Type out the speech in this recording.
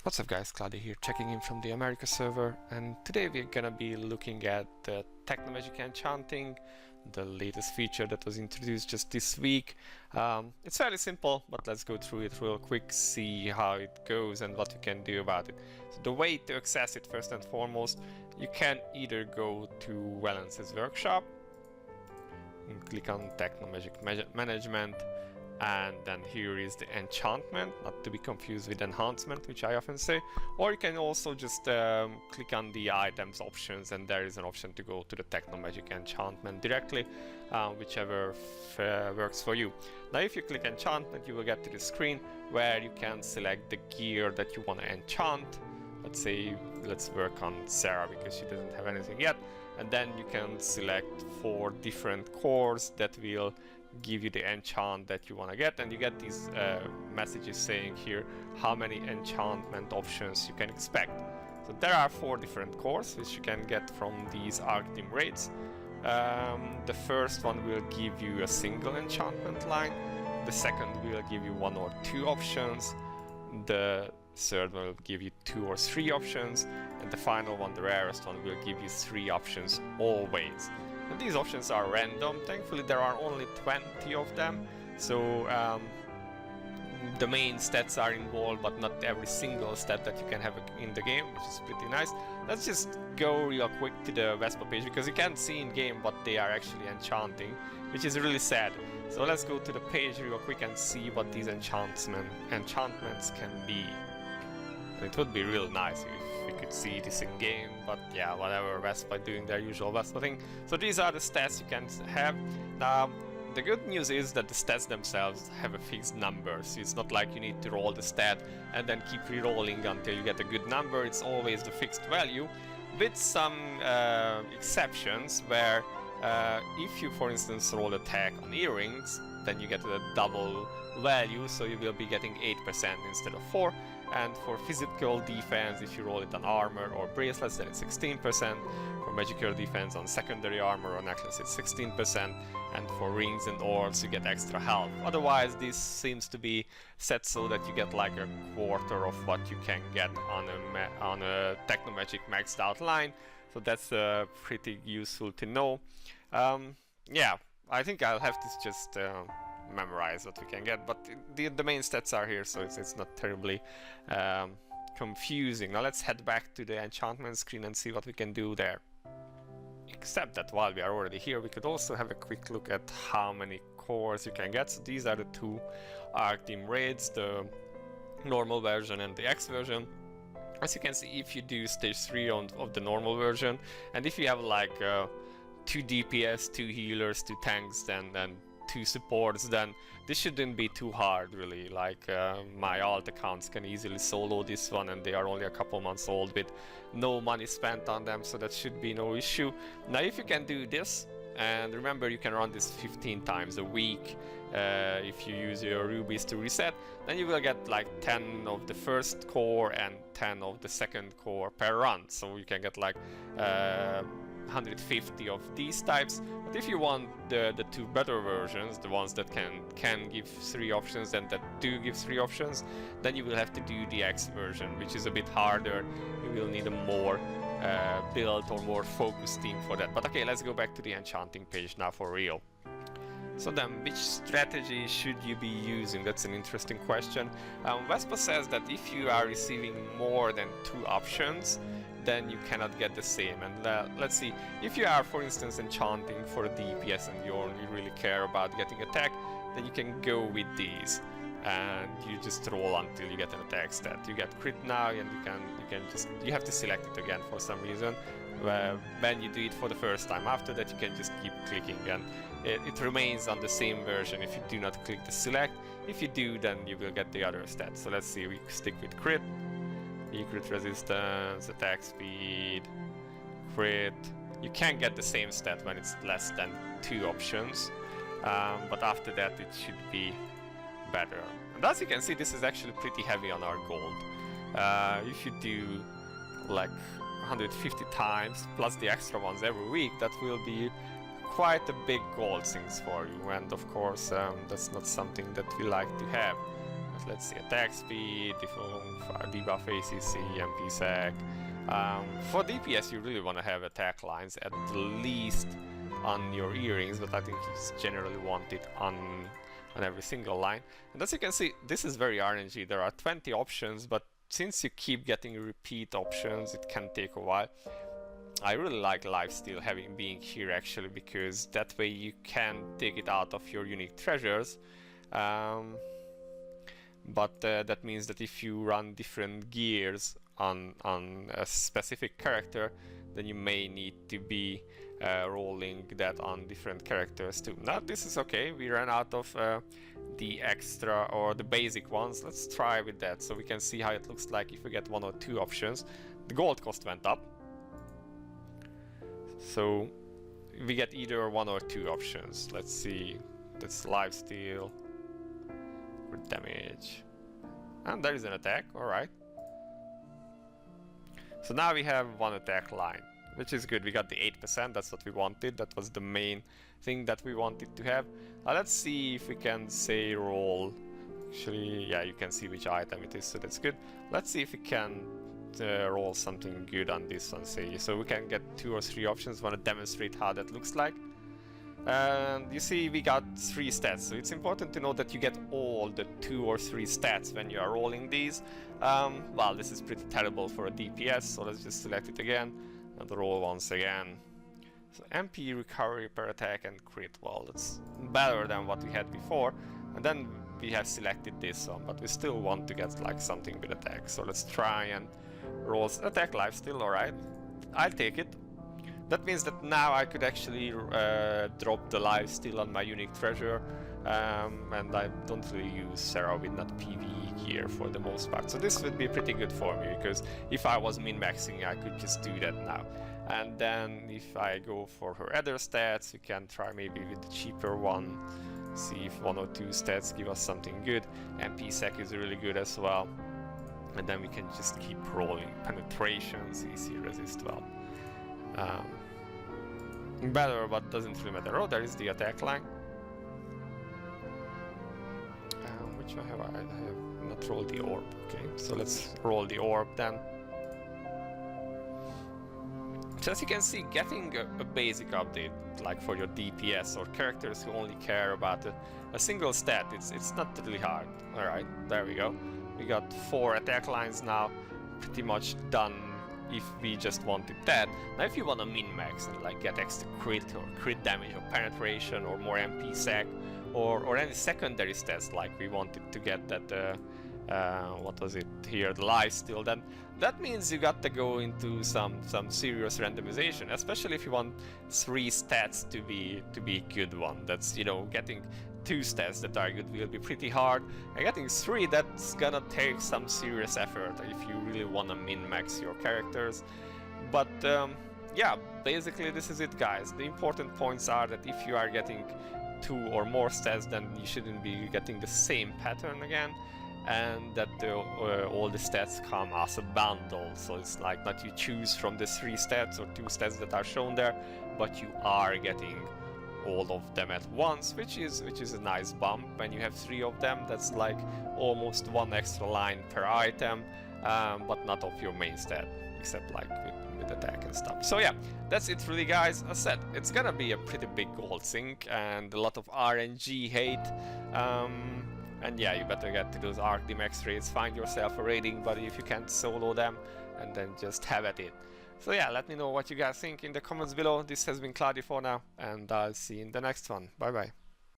What's up guys, Cloudie here, checking in from the America server, and today we're gonna be looking at the TechnoMagic enchanting, the latest feature that was introduced just this week. It's fairly simple, but let's go through it real quick, see how it goes and what you can do about it. So the way to access it, first and foremost, you can either go to Valence's workshop and click on TechnoMagic Management, and then here is the enchantment, not to be confused with enhancement, which I often say. Or you can also just click on the items options, and there is an option to go to the TechnoMagic enchantment directly, whichever works for you. Now if you click enchantment, you will get to the screen where you can select the gear that you want to enchant. Let's say let's work on Sarah because she doesn't have anything yet, and then you can select 4 different cores that will give you the enchant that you want to get, and you get these messages saying here how many enchantment options you can expect. So there are 4 different cores which you can get from these Arc Team raids. The first one will give you a single enchantment line, the second will give you 1 or 2 options, the third one will give you 2 or 3 options, and the final one, the rarest one, will give you 3 options always. And these options are random. Thankfully there are only 20 of them, so the main stats are involved, but not every single stat that you can have in the game, which is pretty nice. Let's just go real quick to the Vespa page, because you can't see in game what they are actually enchanting, which is really sad. So let's go to the page real quick and see what these enchantments can be. And it would be real nice if we could see this in game, but yeah, whatever, Vespa doing their usual Vespa thing. So these are the stats you can have. Now the good news is that the stats themselves have a fixed number, so it's not like you need to roll the stat and then keep re-rolling until you get a good number. It's always the fixed value, with some exceptions where if you for instance roll attack on earrings, then you get a double value, so you will be getting 8% instead of 4. And for physical defense, if you roll it on armor or bracelets, then it's 16%. For magical defense on secondary armor or necklace, it's 16%. And for rings and orbs, you get extra health. Otherwise, this seems to be set so that you get like a quarter of what you can get on a TechnoMagic maxed out line. So that's pretty useful to know. Yeah, I think I'll have to just memorize what we can get, but the main stats are here, so it's not terribly confusing. Now let's head back to the enchantment screen and see what we can do there. Except that while we are already here, we could also have a quick look at how many cores you can get. So these are the 2 Arc Team raids, the normal version and the X version. As you can see, if you do stage 3 of the normal version, and if you have like 2 DPS, 2 healers, 2 tanks, then 2 supports, then this shouldn't be too hard really. Like my alt accounts can easily solo this one, and they are only a couple months old with no money spent on them, so that should be no issue. Now if you can do this, and remember you can run this 15 times a week if you use your rubies to reset, then you will get like 10 of the first core and 10 of the second core per run, so you can get like 150 of these types. But if you want the 2 better versions, the ones that can give 3 options and that do give 3 options, then you will have to do the X version, which is a bit harder. You will need a more built or more focused team for that. But okay, let's go back to the enchanting page now for real. So then, which strategy should you be using? That's an interesting question. Vespa says that if you are receiving more than 2 options, then you cannot get the same. And let's see, if you are for instance enchanting for a DPS and you only really care about getting attack, then you can go with these and you just roll until you get an attack stat. You get crit now, and you have to select it again for some reason when you do it for the first time. After that you can just keep clicking, and it remains on the same version if you do not click the select. If you do, then you will get the other stats. So let's see, we stick with crit. Crit resistance, attack speed, crit. You can get the same stat when it's less than 2 options, but after that it should be better. And as you can see, this is actually pretty heavy on our gold. If you do like 150 times plus the extra ones every week, that will be quite a big gold sinks for you, and of course that's not something that we like to have. But let's see, attack speed, debuff ACC, MP sec. For DPS you really want to have attack lines at least on your earrings, but I think you just generally want it on every single line. And as you can see, this is very RNG. There are 20 options, but since you keep getting repeat options, it can take a while. I really like lifesteal being here actually, because that way you can take it out of your unique treasures. But that means that if you run different gears on a specific character, then you may need to be rolling that on different characters too. Now this is okay, we ran out of the extra or the basic ones. Let's try with that so we can see how it looks like if we get 1 or 2 options. The gold cost went up, so we get either 1 or 2 options. Let's see, that's lifesteal, crit damage, and there is an attack. Alright, so now we have 1 attack line, which is good. We got the 8%, that's what we wanted. That was the main thing that we wanted to have. Let's see if we can say roll. Actually, yeah, you can see which item it is, so that's good. Let's see if we can roll something good on this one, say. So we can get 2 or 3 options. Want to demonstrate how that looks like. And you see we got 3 stats, so it's important to know that you get all the 2 or 3 stats when you are rolling these. Well, this is pretty terrible for a DPS, so let's just select it again and roll once again. So MP, recovery per attack, and crit. Well, that's better than what we had before. And then we have selected this one, but we still want to get like something with attack. So let's try and roll attack lifesteal. Alright, I'll take it. That means that now I could actually drop the lifesteal on my unique treasure, and I don't really use Sarah with not PvE gear for the most part. So this would be pretty good for me, because if I was min-maxing I could just do that now. And then if I go for her other stats, we can try maybe with the cheaper one, see if 1 or 2 stats give us something good. MP sec is really good as well. And then we can just keep rolling. Penetration, CC resist, well. Better, but doesn't really matter. Oh, there is the attack line. Which I have not rolled the orb. Okay, so let's roll the orb then. So as you can see, getting a basic update, like for your DPS or characters who only care about a single stat, it's not really hard. Alright, there we go. We got 4 attack lines now, pretty much done if we just wanted that. Now if you want to min-max and like get extra crit or crit damage or penetration or more MP sec or any secondary stats, like we wanted to get that what was it here, the lifesteal, then that means you got to go into some serious randomization, especially if you want 3 stats to be good one. That's, you know, getting 2 stats that are good will be pretty hard, and getting 3, that's gonna take some serious effort if you really want to min-max your characters. But yeah, basically this is it, guys. The important points are that if you are getting 2 or more stats, then you shouldn't be getting the same pattern again, and that all the stats come as a bundle. So it's like not you choose from the 3 stats or 2 stats that are shown there, but you are getting all of them at once, which is a nice bump. When you have 3 of them, that's like almost 1 extra line per item, but not of your main stat, except like with attack and stuff. So yeah, that's it really, guys. As I said, it's gonna be a pretty big gold sink and a lot of RNG hate. And yeah, you better get to those Arc Max raids, find yourself a raiding buddy if you can't solo them, and then just have at it. So yeah, let me know what you guys think in the comments below. This has been Cloudie for now, and I'll see you in the next one. Bye bye.